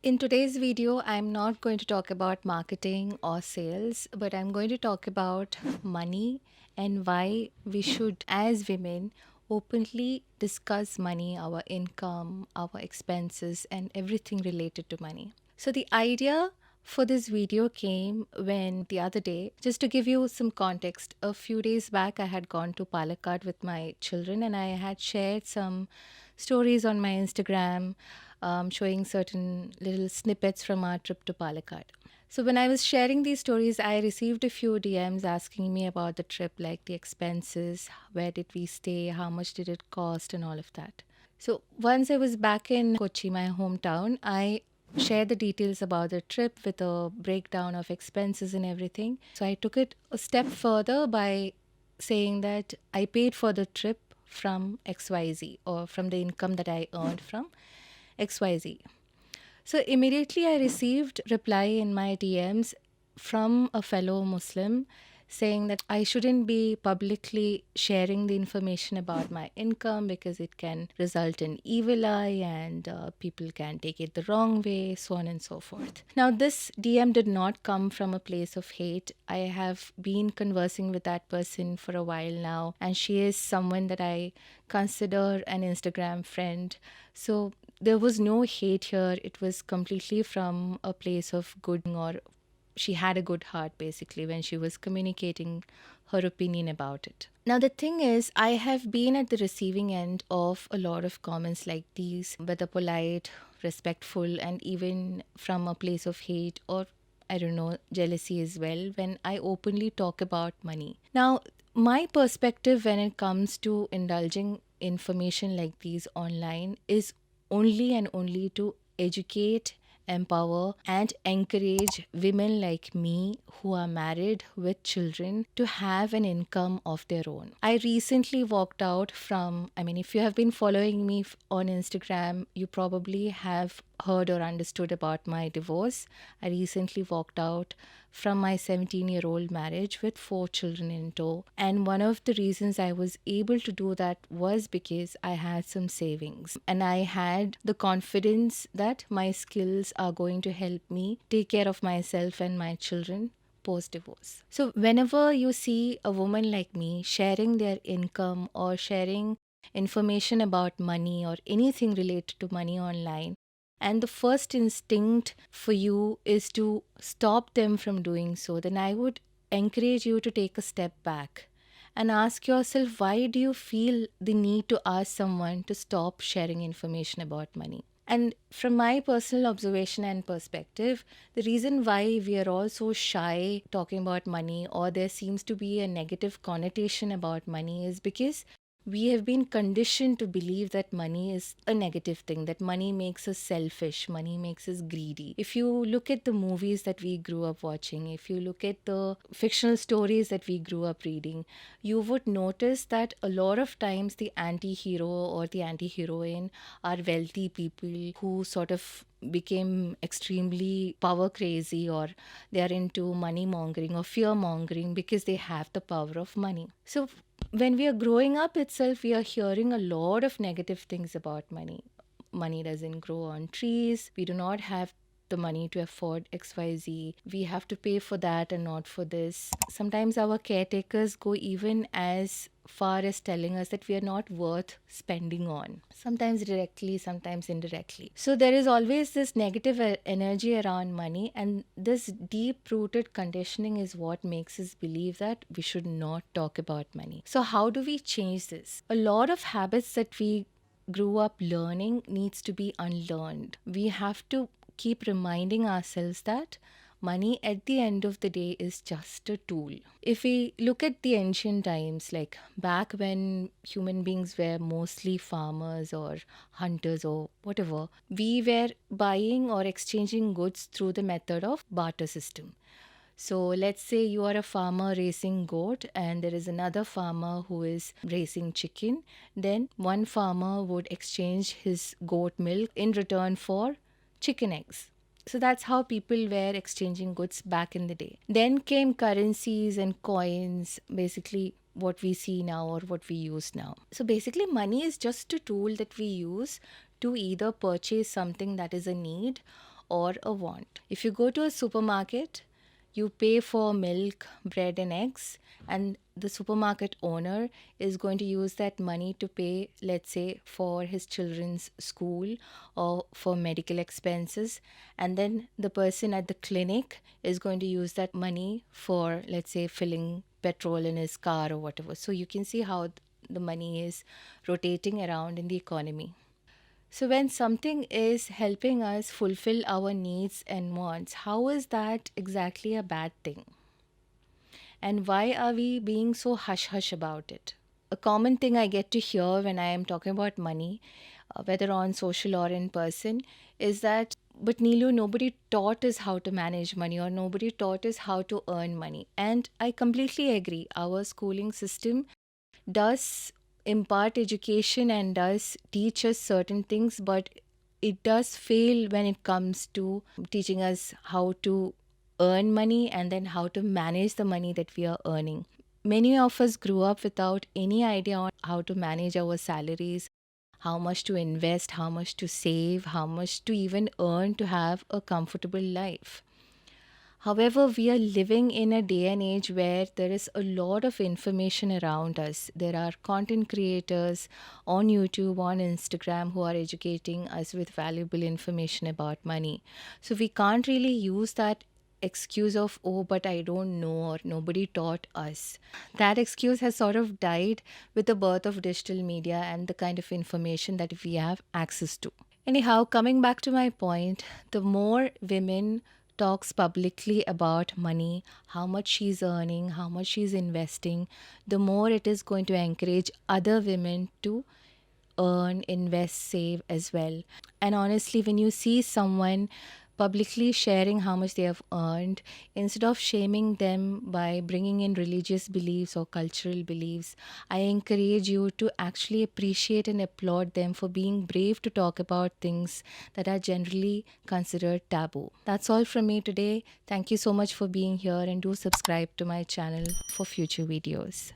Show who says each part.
Speaker 1: In today's video, I'm not going to talk about marketing or sales, but I'm going to talk about money and why we should, as women, openly discuss money, our income, our expenses, and everything related to money. So, the idea for this video came when the other day, just to give you some context, a few days back I had gone to Palakkad with my children and I had shared some stories on my Instagram showing certain little snippets from our trip to Palakkad. So, when I was sharing these stories, I received a few DMs asking me about the trip, like the expenses, where did we stay, how much did it cost, and all of that. So, once I was back in Kochi, my hometown, I shared the details about the trip with a breakdown of expenses and everything. So, I took it a step further by saying that I paid for the trip from XYZ or from the income that I earned from XYZ. So immediately I received reply in my DMs from a fellow Muslim saying that I shouldn't be publicly sharing the information about my income because it can result in evil eye and people can take it the wrong way, so on and so forth. Now, this DM did not come from a place of hate. I have been conversing with that person for a while now, and she is someone that I consider an Instagram friend. So there was no hate here. It was completely from a place of good, or she had a good heart basically when she was communicating her opinion about it. Now, the thing is, I have been at the receiving end of a lot of comments like these, whether polite, respectful, and even from a place of hate or I don't know, jealousy as well, when I openly talk about money. Now, my perspective when it comes to indulging information like these online is only and only to educate, empower, and encourage women like me who are married with children to have an income of their own. I recently walked out from, if you have been following me on Instagram, you probably have heard or understood about my divorce. I recently walked out from my 17-year-old marriage with 4 children in tow. And one of the reasons I was able to do that was because I had some savings and I had the confidence that my skills are going to help me take care of myself and my children post divorce. So, whenever you see a woman like me sharing their income or sharing information about money or anything related to money online, and the first instinct for you is to stop them from doing so, then I would encourage you to take a step back and ask yourself, why do you feel the need to ask someone to stop sharing information about money? And from my personal observation and perspective, the reason why we are all so shy talking about money, or there seems to be a negative connotation about money, is because we have been conditioned to believe that money is a negative thing, that money makes us selfish, money makes us greedy. If you look at the movies that we grew up watching, if you look at the fictional stories that we grew up reading, you would notice that a lot of times the anti hero or the anti heroine are wealthy people who sort of became extremely power crazy, or they are into money mongering or fear mongering because they have the power of money. So when we are growing up itself, we are hearing a lot of negative things about money. Money doesn't grow on trees. We do not have the money to afford XYZ. We have to pay for that and not for this. Sometimes our caretakers go even as far as telling us that we are not worth spending on, sometimes directly, sometimes indirectly. So there is always this negative energy around money, and this deep rooted conditioning is what makes us believe that we should not talk about money. So how do we change this? A lot of habits that we grew up learning needs to be unlearned. We have to keep reminding ourselves that money at the end of the day is just a tool. If we look at the ancient times, like back when human beings were mostly farmers or hunters or whatever, we were buying or exchanging goods through the method of barter system. So let's say you are a farmer raising goat and there is another farmer who is raising chicken. Then one farmer would exchange his goat milk in return for chicken eggs. So that's how people were exchanging goods back in the day. Then came currencies and coins, basically what we see now or what we use now. So basically, money is just a tool that we use to either purchase something that is a need or a want. If you go to a supermarket, you pay for milk, bread, and eggs, and the supermarket owner is going to use that money to pay, let's say, for his children's school or for medical expenses. And then the person at the clinic is going to use that money for, let's say, filling petrol in his car or whatever. So you can see how the money is rotating around in the economy. So, when something is helping us fulfill our needs and wants, how is that exactly a bad thing? And why are we being so hush hush about it? A common thing I get to hear when I am talking about money, whether on social or in person, is that, but Neelu, nobody taught us how to manage money or nobody taught us how to earn money. And I completely agree. Our schooling system does impart education and does teach us certain things, but it does fail when it comes to teaching us how to earn money and then how to manage the money that we are earning. Many of us grew up without any idea on how to manage our salaries, how much to invest, how much to save, how much to even earn to have a comfortable life. However, we are living in a day and age where there is a lot of information around us. There are content creators on YouTube, on Instagram who are educating us with valuable information about money. So we can't really use that excuse of, oh, but I don't know, or nobody taught us. That excuse has sort of died with the birth of digital media and the kind of information that we have access to. Anyhow, coming back to my point, the more women talks publicly about money, how much she's earning, how much she's investing, the more it is going to encourage other women to earn, invest, save as well. And honestly, when you see someone publicly sharing how much they have earned, instead of shaming them by bringing in religious beliefs or cultural beliefs, I encourage you to actually appreciate and applaud them for being brave to talk about things that are generally considered taboo. That's all from me today. Thank you so much for being here, and do subscribe to my channel for future videos.